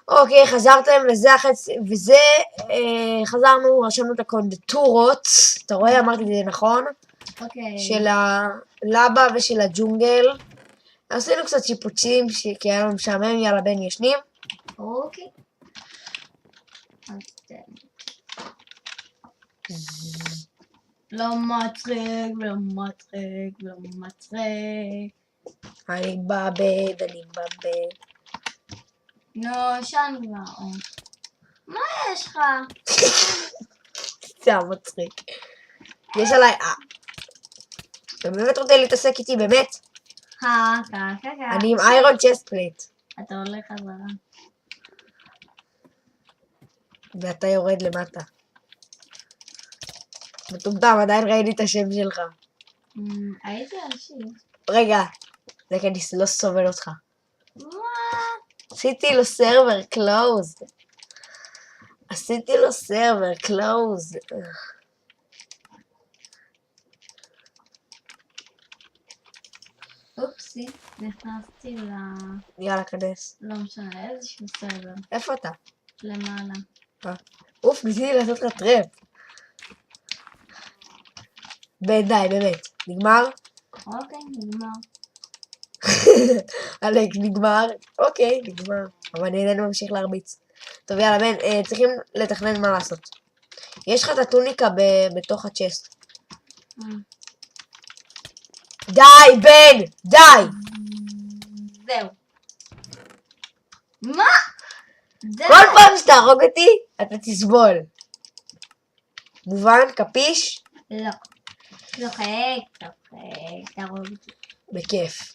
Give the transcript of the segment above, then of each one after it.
אוקיי, חזרתם, וזה, חזרנו, רשמנו את הקונדטורות, אתה רואה, אמרתי את זה נכון? אוקיי. של הלבה ושל הג'ונגל. עשינו קצת שיפוצים, כי היה לנו משעמם, יאללה בן ישנים. אוקיי. לא מצחיק, לא מצחיק, לא מצחיק. אני מבד, אני מבד. נו, שן כבר. מה יש לך? זה מצחיק. יש עליי, אתה באמת רוצה להתעסק איתי, באמת? אני עם איירון צ'סט פלייט. אתה הולך חזרה. ואתה יורד למטה. מטומטם, עדיין ראיתי את השם שלך. הייתי אנשים. רגע, זה כי אני לא סובל אותך. מה? עשיתי לו סרבר קלוז. עשיתי לו סרבר קלוז. אופסי, נכנסתי יאללה, כנס. לא משנה, איזשהו סרבר. איפה אתה? למעלה. אוף, ניסיתי לעשות לך טראפ. די, באמת. נגמר? אוקיי, נגמר. אלק, נגמר? אוקיי, נגמר. אבל נהנינו ממשיך להרביץ. טוב, יאללה, בן, צריכים לתכנן מה לעשות. יש לך את הטוניקה בתוך הצ'סט. די, בן! די! זהו. מה? די! כל פעם שתהרוג אותי, אתה תסבול. מובן? קפיש? לא. צוחק, תהרוג אותי. בכיף.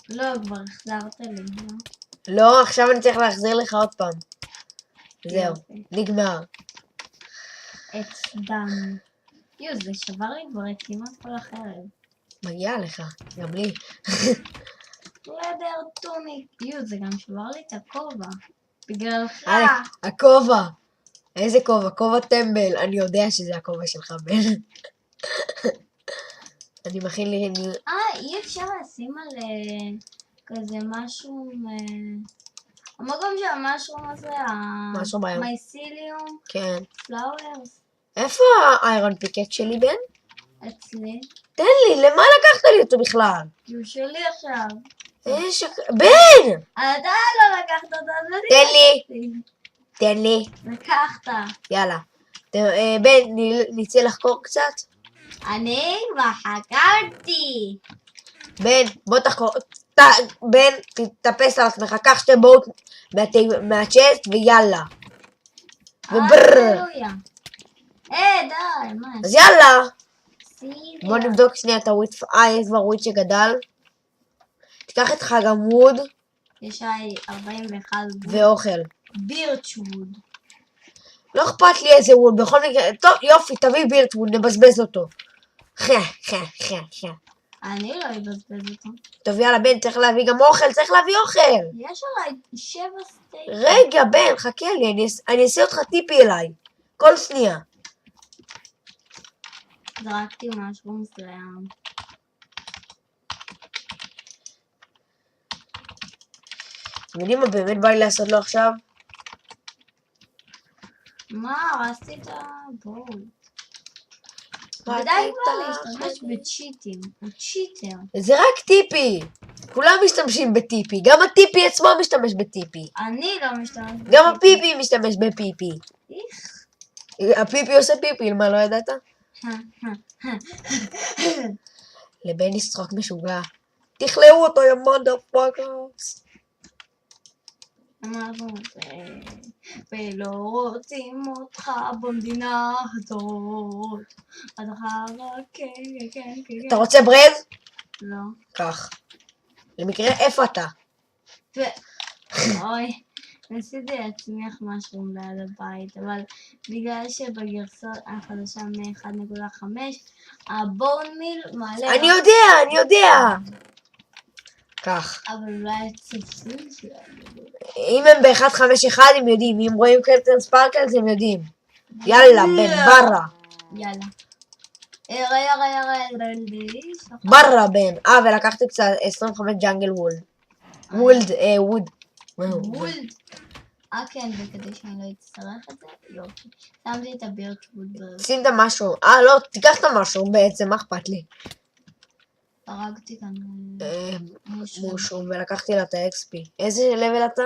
לא, כבר החזרת לי. לא, עכשיו אני צריך להחזיר לך עוד פעם. זהו, נגמר. עץ דם. זה שבר לי כבר את כמעט כל החרב. מגיע לך, גם לי. לדר טוניק. זה גם שבר לי את הכובע. בגללך. הכובע. איזה כובע? כובע טמבל. אני יודע שזה הכובע שלך, בן. אני מכין לי... אי אפשר לשים על כזה משהו... המקום של המשרום הזה, משהו בים. מייסיליום. כן. פלאוורס. איפה האיירון פיקק שלי, בן? אצלי. תן לי, למה לקחת לי אותו בכלל? הוא שלי עכשיו. בן! אתה לא לקחת אותו, תן לי. תן לי. לקחת. יאללה. בן, נצא לחקור קצת? אני כבר חקרתי. בן, בוא תחקור. בן, תתאפס על עצמך, קח שתי בוט מהצ'סט ויאללה. וברררר. די, מה? אז יאללה. בוא נבדוק שנייה את הוויט. יש כבר וויט שגדל. תיקח איתך גם ווד. יש לי 41 ואוכל. בירצ'ווד. לא אכפת לי איזה ווד, בכל מקרה. טוב, יופי, תביא בירצ'ווד, נבזבז אותו. אני לא אבזבז אותו. טוב, יאללה, בן, צריך להביא גם אוכל, צריך להביא אוכל. יש עליי 7 סטייקים. רגע, בן, חכה לי, אני אעשה אותך טיפי אליי. כל שנייה. זרקתי משהו מסוים. אתם יודעים מה באמת בא לי לעשות לו עכשיו? מה? הרסתי את הבוט. ודי כבר להשתמש בצ'יטים. הוא צ'יטר. זה רק טיפי. כולם משתמשים בטיפי. גם הטיפי עצמו משתמש בטיפי. אני לא משתמש בטיפי. גם הפיפי משתמש בפיפי. איך? הפיפי עושה פיפי, מה לא ידעת? לבן ישחק משוגע. תכלאו אותו, יא מודרפאקרס. אמרנו את זה, ולא רוצים אותך במדינה הזאת. אז אחר כן. אתה רוצה ברז? לא. קח. למקרה, איפה אתה? אוי, ניסיתי להצמיח משהו ליד הבית, אבל בגלל שבגרסות החדשה מ-1.5, הבון מיל מעלה... אני יודע. כך. אבל אולי הצפים שלנו. אם הם ב-151 הם יודעים, אם רואים קפטן ספארקלס הם יודעים. יאללה, בן, בררה. יאללה. בררה, בן. ולקחתי קצת 25 ג'אנגל וולד. וולד. וולד. כן, וכדי שאני לא אצטרך את זה, יופי. שמתי את הבירקווד ברז. שים את המשהו. לא, תיקח את המשהו בעצם, מה אכפת לי? הרגתי כאן מושלם. מושום, ולקחתי לה את ה-XP. איזה לבל אתה?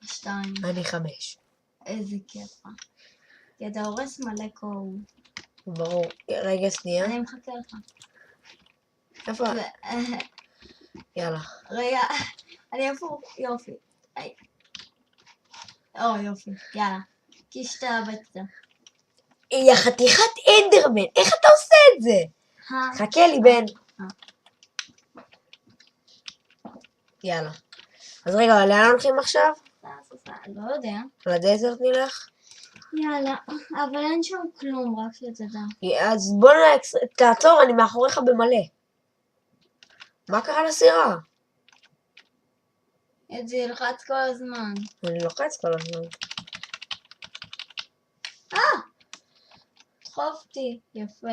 2. אני 5. איזה כיף. כי אתה הורס מלא קור. ברור. רגע, שנייה. אני מחכה לך. איפה? יאללה. רגע, אני הפוך, יופי. יופי, יאללה. כשתאבדת. יא חתיכת אנדרמן, איך אתה עושה את זה? חכה לי בן. יאללה. אז רגע, לאן הולכים עכשיו? לא יודע. לדזרט נלך? יאללה, אבל אין שם כלום, רק שתדע. אז בוא תעצור, אני מאחוריך במלא. מה קרה לסירה? זה ילחץ כל הזמן. אני לוחץ כל הזמן. דחופתי, יפה.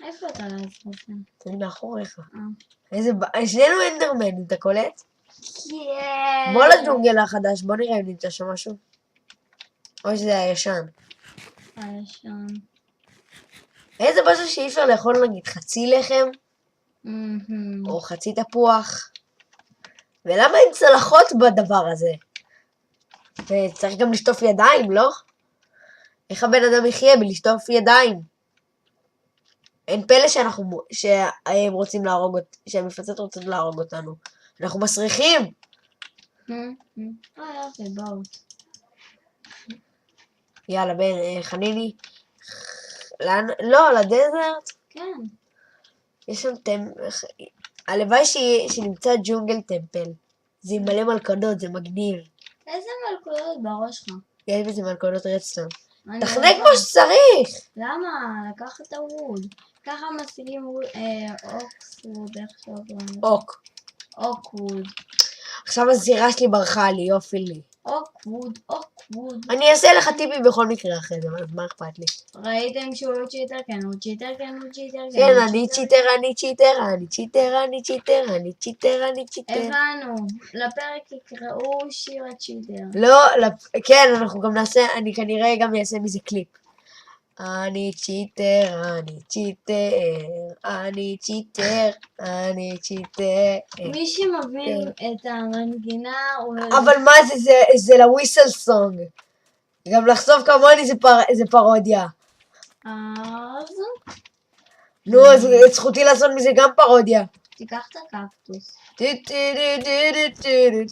איפה אתה לעזור? אני מאחוריך. שנינו אנדרמן, אתה קולט? כן. בוא לג'ונגל החדש, בוא נראה אם נמצא שם משהו. או שזה הישן. הישן. איזה באסה שאי אפשר לאכול נגיד חצי לחם, או חצי תפוח. ולמה אין צלחות בדבר הזה? וצריך גם לשטוף ידיים, לא? איך הבן אדם יחיה בלשטוף ידיים? אין פלא שהם רוצים להרוג שהמפלצות רוצות להרוג אותנו. אנחנו מסריחים. יופי, בואו. יאללה בן, חניני. לאן? לא, לדזרט. כן. יש שם הלוואי שנמצא ג'ונגל טמפל. זה עם מלא מלכודות, זה מגניב. איזה מלכודות בראש שלך? יש בזה מלכודות רדסטון. אני תחנה לא כמו שצריך. למה? לקח את הווד. ככה משיגים אוקסווד, איך שאומרים? אוקווד. עכשיו הזירה שלי ברחה לי, יופי לי. אוקווד. אני אעשה לך טיפי בכל מקרה אחרי זה, אבל מה אכפת לי? ראיתם שהוא לא צ'יטר? כן, הוא צ'יטר. כן, אני צ'יטר. הבנו. לפרק יקראו שיר הצ'יטר. לא, כן, אנחנו גם נעשה, אני כנראה גם אעשה מזה קליפ. אני צ'יטר. מי שמבין את המנגינה הוא... אבל מה זה לוויסל סונג. גם לחשוף כמוני זה פרודיה. אז נו, אז זכותי לעשות מזה גם פרודיה. תיקח את הקקטוס. אני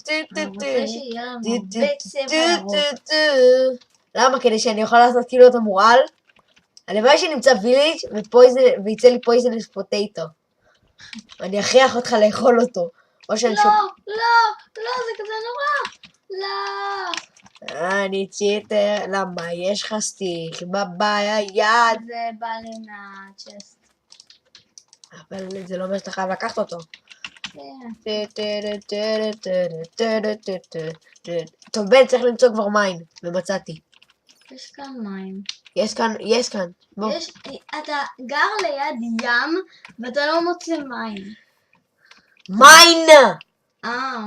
רוצה שיהיה לנו הרבה צבע ירוק. למה? כדי שאני אוכל לעשות כאילו אתה מורעל? הלוואי שנמצא ויליג' ויצא לי פויזנס פוטטו. אני אכריח אותך לאכול אותו. לא, זה כזה נורא. לא. אני צ'יטר, למה יש לך סטיק ביד? זה בא לי מהצ'סט. אבל זה לא אומר שאתה חייב לקחת אותו. טוב בן, צריך למצוא כבר מים, ומצאתי. יש כאן מים. יש כאן. בוא. אתה גר ליד ים ואתה לא מוצא מים. מיין!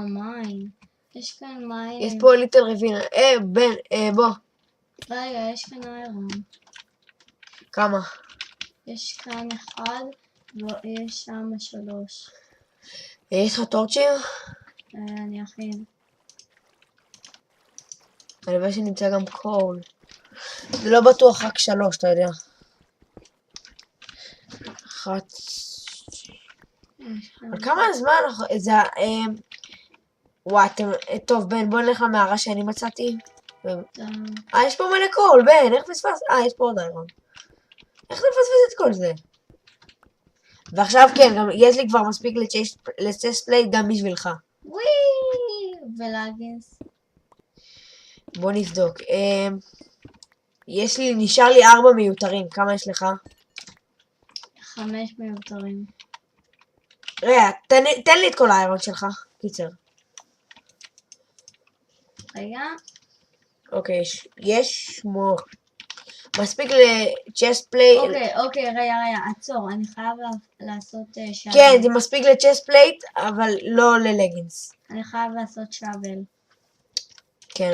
מים. יש כאן מים. יש פה ליטל רבינה. בן, בוא. רגע, יש כאן איירון. כמה? יש כאן 1 ויש שם 3. יש לך טורצ'יר? אני אכין. הלוואי שנמצא גם קול. זה לא בטוח רק 3, אתה יודע. 1. על כמה זמן? זה... וואי, טוב בן, בוא נלך למערה שאני מצאתי. יש פה מלא קול, בן, איך פספס? יש פה עוד איירון. איך נפספס את כל זה? ועכשיו כן, גם יש לי כבר מספיק לצ'סט פלייט גם בשבילך. וואי! ולאגינס. בוא נבדוק. נשאר לי 4 מיותרים. כמה יש לך? 5 מיותרים. רגע, תן לי את כל האיירון שלך. קיצר. רגע. אוקיי, יש מספיק לצ'סט פלייט. אוקיי, רגע, עצור, אני חייב לעשות שוול. כן, זה מספיק לצ'סט פלייט, אבל לא ללגינס. אני חייב לעשות שוול. כן,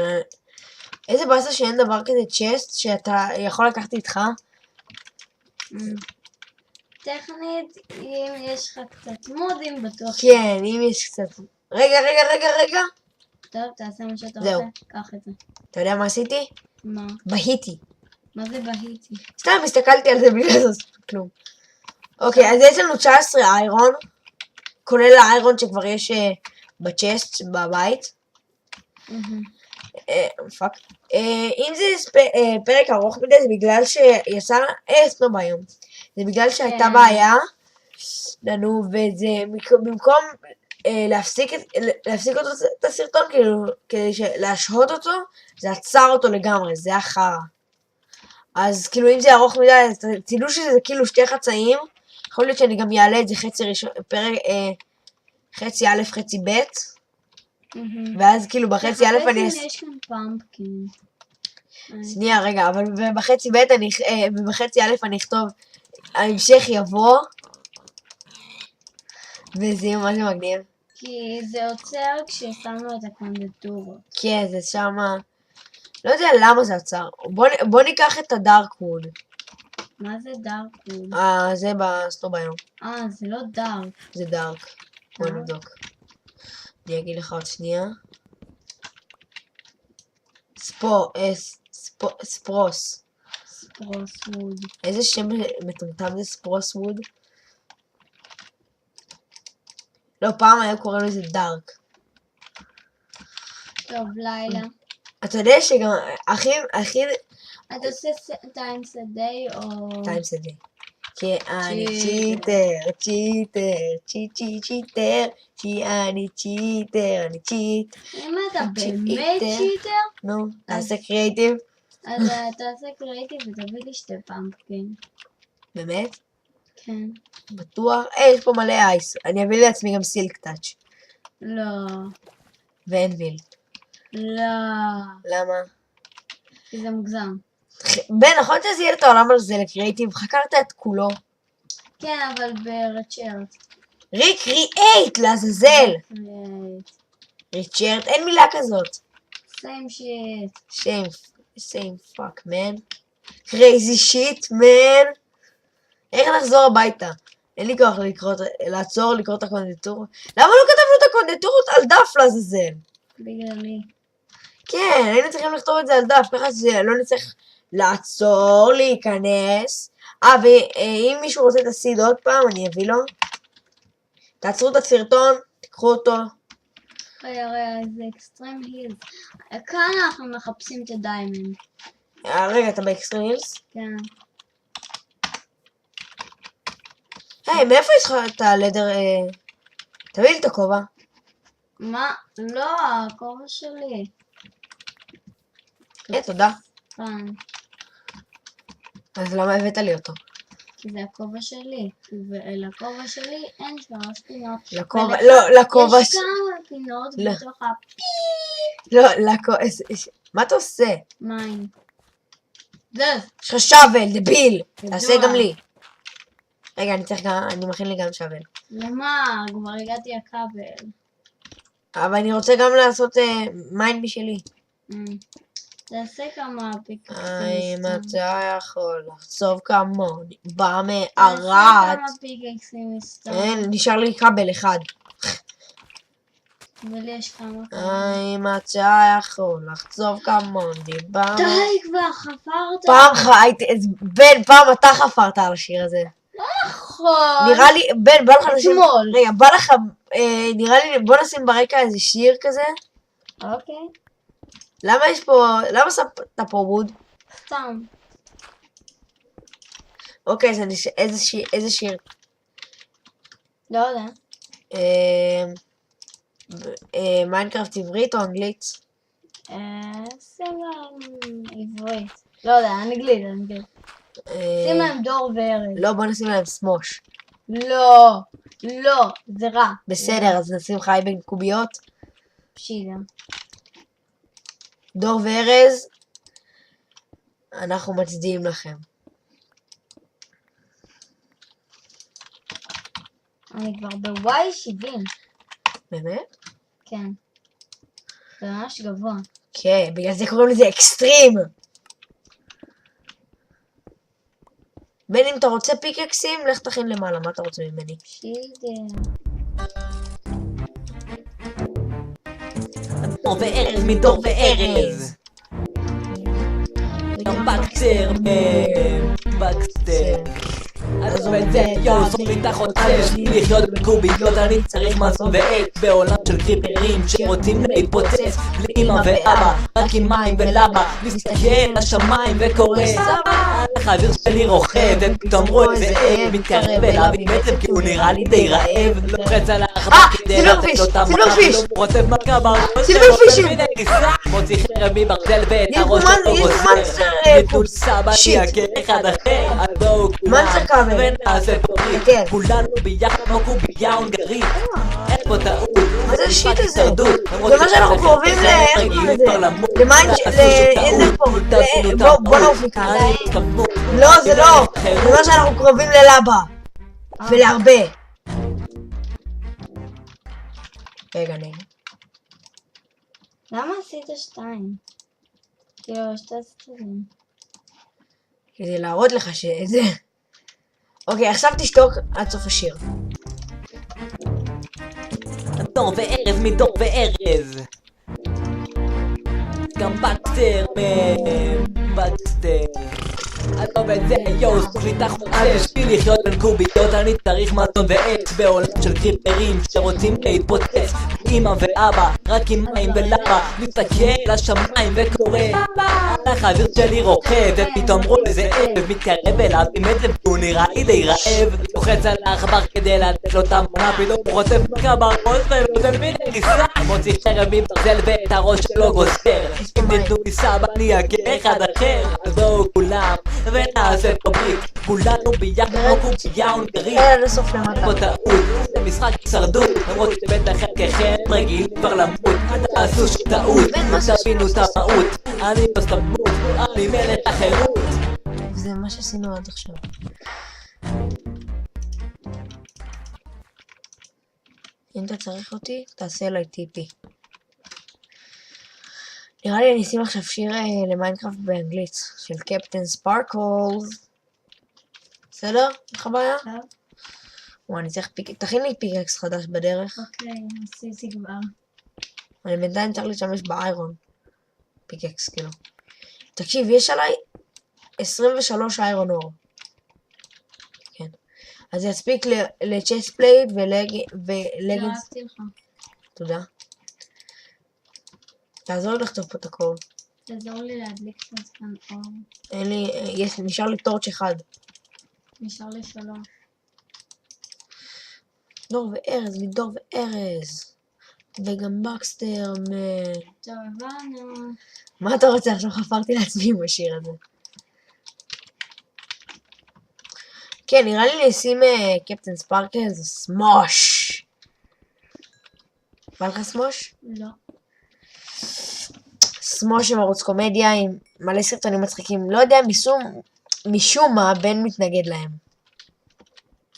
איזה באסה שאין דבר כזה צ'סט שאתה יכול לקחת איתך. טכנית, אם יש לך קצת מודים, בטוח. כן, אם יש קצת... רגע. טוב, תעשה מה שאתה זהו. רוצה, קח את זה. אתה יודע מה עשיתי? מה? בהיתי. מה זה בהיתי? סתם הסתכלתי על זה בלי לעשות כלום. אוקיי, אז יש לנו 19 איירון, כולל האיירון שכבר יש בצ'סט בבית. פאק. אם זה פרק ארוך מדי, זה בגלל שיצא סנוב היום. זה בגלל שהייתה בעיה לנו, וזה במקום להפסיק את הסרטון, כאילו, כדי להשהות אותו, זה עצר אותו לגמרי, זה היה חרא. אז כאילו אם זה ארוך מדי, אז תדעו שזה כאילו שתי חצאים, יכול להיות שאני גם אעלה את זה חצי ראשון, חצי א', חצי ב', ואז כאילו בחצי א' אני... יש כאן פמפקין. שנייה, רגע, אבל בחצי ב' ובחצי א' אני אכתוב, ההמשך יבוא, וזה יהיה ממש מגניב. כי זה עוצר כששמנו את הקונדטורות. כן, זה שמה... לא יודע למה זה עצר. בוא ניקח את הדארק ווד. מה זה דארק ווד? זה בסטוב היום. זה לא דארק. זה דארק. בוא נבדוק. אני אגיד לך עוד שנייה. ספרוס. ספרוס ווד. איזה שם מטומטם זה ספרוס ווד? לא, פעם היו קוראים לזה דארק. טוב, לילה. אתה יודע שגם הכי... אתה עושה טיימס a day או... טיימס a day. כי אני צ'יטר, אני צ'יט. אם אתה באמת צ'יטר? נו, תעשה קריאיטיב. אז תעשה קריאיטיב ותביא לי שתי פמפקין. באמת? כן. בטוח? יש פה מלא אייס. אני אביא לעצמי גם סילק טאץ'. לא. ואנביל. לא. למה? כי זה מוגזם. בן, נכון תזיין את העולם הזה לקריאיטיב? חקרת את כולו. כן, אבל ברצ'רט. ריקריאייט, לעזאזל. ריצ'רט, אין מילה כזאת. same shit. same fuck, man. crazy shit, man. איך נחזור הביתה? אין לי כוח לעצור, לקרוא את הקונדטורות. למה לא כתבנו את הקונדטורות על דף לעזאזל? בגללי. כן, היינו צריכים לכתוב את זה על דף, ככה שלא נצטרך לעצור, להיכנס. ואם מישהו רוצה את הסיד עוד פעם, אני אביא לו. תעצרו את הסרטון, תקחו אותו. רגע, זה אקסטרים הילס. כאן אנחנו מחפשים את הדיימנד. רגע, אתה באקסטרים הילס? כן. היי, מאיפה יש לך את הלדר? תביא לי את הכובע. מה? לא, הכובע שלי. תודה. כאן. אז למה הבאת לי אותו? כי זה הכובע שלי. ולכובע שלי אין 3 פינות. לכובע יש כמה פינות בתוך הפי. לא, מה אתה עושה? מים. יש לך שובל, דביל. תעשה גם לי. רגע, אני מכין לי גם שובל. למה? כבר הגעתי הכבל. אבל אני רוצה גם לעשות מיין משלי. תעשה כמה פיקסים. אם אתה יכול לחצוב כמוני, במערת. תעשה כמה פיקסים מסתם. נשאר לי כבל אחד. ולי יש כמה. אם אתה יכול לחצוב כמוני, במערת. די כבר, חפרת. פעם אתה חפרת על השיר הזה. נכון. נראה לי, בן, בא לך נשים... אתמול. רגע, בא לך, נראה לי, בוא נשים ברקע איזה שיר כזה. אוקיי. למה יש פה, למה שמת פה ווד? סתם. אוקיי, אז איזה שיר? לא יודע. מיינקראפט עברית או אנגלית? שים להם עברית. לא יודע, אנגלית. שים להם דור וארץ. לא, בוא נשים להם סמוש. לא, זה רע. בסדר, אז נשים חי בין קוביות. פשידה. דור וארז. אנחנו מצדיעים לכם. אני כבר בוואי 70. באמת? כן. זה ממש גבוה. כן, בגלל זה קוראים לזה אקסטרים. בין אם אתה רוצה פיקקסים, לך תכין למעלה, מה אתה רוצה ממני? שידר. דור וארז מדור וארז. גם בקסטר בקסטר. עזוב את זה, יואו, סוף לי תחת חדש לי לחיות בקוביות, אני צריך מזון ועט בעולם של קריפרים שרוצים להתפוצץ בלי אמא ואבא, רק עם מים ולבה מסתכל לשמיים וקורא סבא, החבר שלי רוכב ופתאום רואה איזה עב מתקרב אליו עם עצב כי הוא נראה לי די רעב, לוחץ על העכבר כדי לתת לו את המנה ולא רוצב מכה בראש שלו ומיני גיסה מוציא חרב מברזל ואת הראש שלו גוזר נטול סבא נהיה כאחד אחר, אז בואו כולם ונעשה פוריק, כולנו ביחד כמו קובייה הונגרית, אין פה טעות, מה זה השיט הזה? זה מה שאנחנו קרובים למיינד איזה פה, בוא נעוף מכאן. לא, זה לא, זה מה שאנחנו קרובים ללבה ולהרבה. רגע, נגד. למה עשית 2? כאילו, 2 סטרים. כדי להראות לך שזה... אוקיי, עכשיו תשתוק עד סוף השיר. דור וארז מדור וארז. גם בקסטר בקסטר. עזוב את זה, יואו, סוף לי תחת חדש בשביל לחיות בין קוביות, אני צריך מזון ועט בעולם של קריפרים שרוצים להתפוצץ אמא ואבא, רק עם מים ולבה מסתכל לשמיים וקורא החבר שלי רוכב ופתאום רואה איזה עב מתקרב אליו עם עצב והוא נראה לי די רעב, לוחץ על העכבר כדי לתת לו את המנה, פתאום הוא חוטף מכה בראש ונותן מיני גיסה, מוציא חרב מברזל ואת הראש שלו גוזר, אם תתנו לי סבא נהיה כאחד אחר, אז בואו כולם ונעשה פבריק, כולנו ביחד כמו קובייה הונגרית, אין לסוף למטה. פה טעות, זה משחק הישרדות, למרות שבטח חלקכם רגיל כבר למות, תעשו שטעות, תבינו את המהות, אני לא סתמות, אני מלך החירות. זה מה שעשינו עד עכשיו. אם אתה צריך אותי, תעשה אליי טיפי. נראה לי אני אשים עכשיו שיר למיינקראפט באנגלית של קפטן ספארקלס. בסדר? איך הבעיה? אני צריך תכין לי פיקקס חדש בדרך. אוקיי, עשיתי כבר. אני בינתיים צריך להשתמש באיירון. פיקקס כאילו. תקשיב, יש עליי 23 איירון אור. כן. אז זה יספיק לצ'סט פלייט ולגנס. אהבתי לך. תודה. תעזור לי לכתוב פה את הקול. תעזור לי להדליק קצת כאן אור. אין לי, נשאר לי טורץ' אחד. נשאר לי 3. דור וארז, מדור וארז. וגם בקסטר טוב, הבנו. מה אתה רוצה? עכשיו חפרתי לעצמי עם השיר הזה. כן, נראה לי לשים קפטן ספארקלס סמוש. בא לך סמוש? לא. סמוש עם ערוץ קומדיה עם מלא סרטונים מצחיקים. לא יודע, משום מה בן מתנגד להם.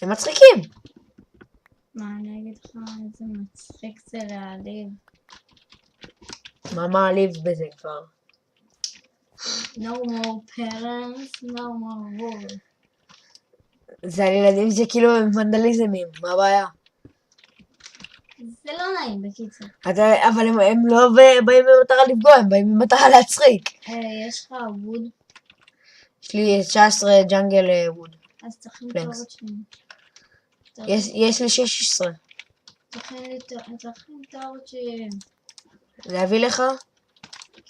הם מצחיקים. מה אני אגיד לך? איזה מצחיק זה להעליב. מה מעליב בזה כבר? No more parents, no more war. זה על ילדים שכאילו הם ונדליזמים, מה הבעיה? זה לא נעים בקיצור. אבל הם לא באים במטרה לפגוע, הם באים במטרה להצחיק. יש לך ווד? יש לי 19 ג'אנגל ווד. אז תכין את האורות שלי. יש לי 16. תכין את האורות שלי. להביא לך?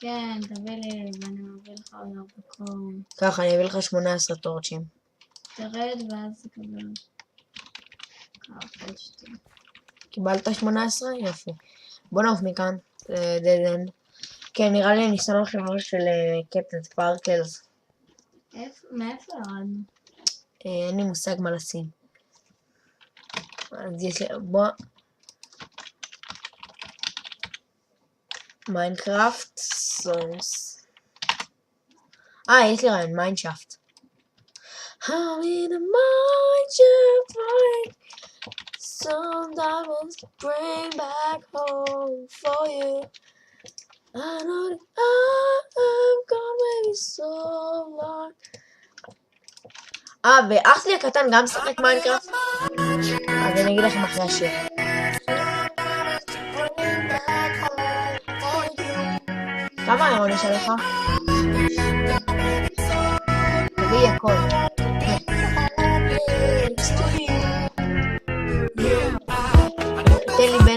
כן, תביא לי ואני מביא לך עוד בקום. ככה, אני אביא לך 18 טורצ'ים. תרד ואז תקבל. ככה, שתי. קיבלת 18? יופי. בוא נעוף מכאן. דד אנד. כן, נראה לי אני שם לכם משהו של קפטן ספארקלס. מאיפה ירדנו? אין לי מושג מה לשים. אז יש לי... בוא... מיינקראפט סונגס. יש לי רעיון, מיינשאפט. I'm in a mineshaft, some diamonds to bring back home for you. I know that I've gone maybe so long. ואח שלי הקטן גם משחק מיינקראפט? אז אני אגיד לכם אחרי השיר. כמה אירון יש עליך? תביאי הכל. תן לי בן.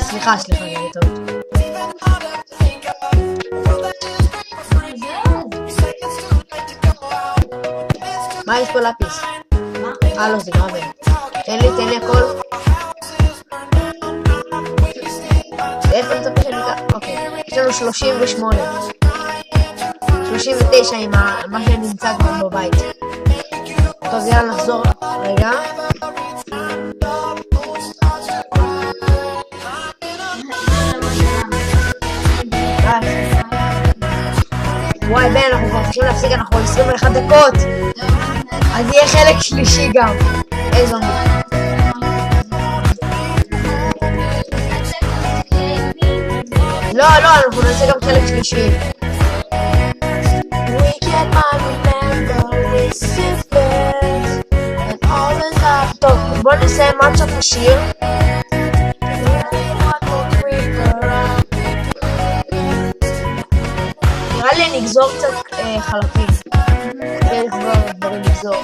סליחה, אני טעות. מה יש פה לפיס? לא, זה גרבל. תן לי הכל. איפה אני מצפה שאני אקח? אוקיי. יש לנו 38. 39 עם מה שנמצא כבר בבית. טוב, יאללה, נחזור. רגע. וואי, בן, אנחנו כבר חושבים להפסיק, אנחנו 21 דקות. אז יהיה חלק שלישי גם. איזו מי. לא, אנחנו נעשה גם חלק שלישי. טוב, בוא נסיים עד סוף השיר. נראה לי אני אגזור קצת חלקים. דברים לגזור.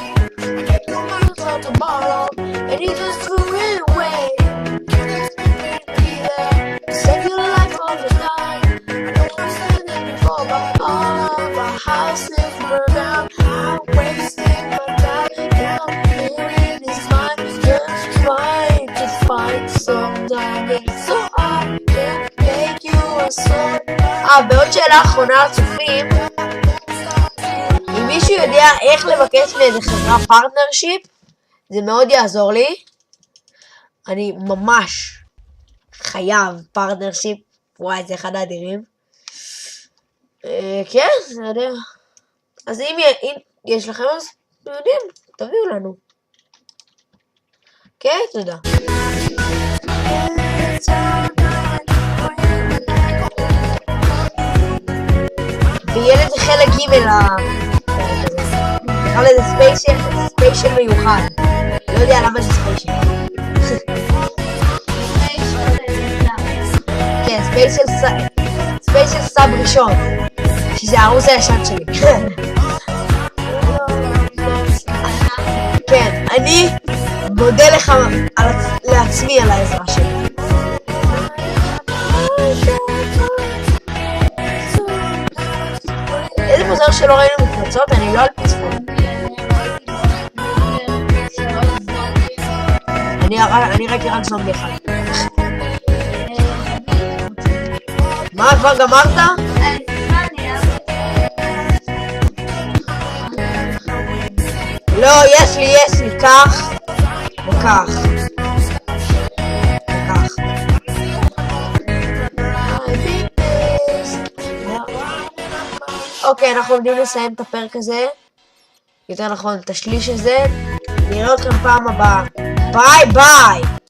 בעוד שאלה אחרונה לצופים, אם מישהו יודע איך לבקש מאיזה חברה פרטנרשיפ, זה מאוד יעזור לי. אני ממש חייב פרטנרשיפ, וואי, זה אחד האדירים. כן, אני יודע. אז אם יש לכם, אז אתם יודעים, תביאו לנו. כן, תודה. ויהיה לזה חלק ג' נקרא לזה ספיישל מיוחד. לא יודע למה זה ספיישל. כן, ספיישל סאב ראשון, שזה הערוץ הישן שלי. כן, אני מודה לך לעצמי על העזרה שלי. איזה מוזר שלא ראינו מפלצות, אני לא על פצפון. אני ראיתי רק זומבי אחד. מה, כבר גמרת? לא, יש לי, כך וכך. אוקיי, אנחנו עומדים לסיים את הפרק הזה. יותר נכון, את השליש הזה. נראה אתכם פעם הבאה. ביי ביי!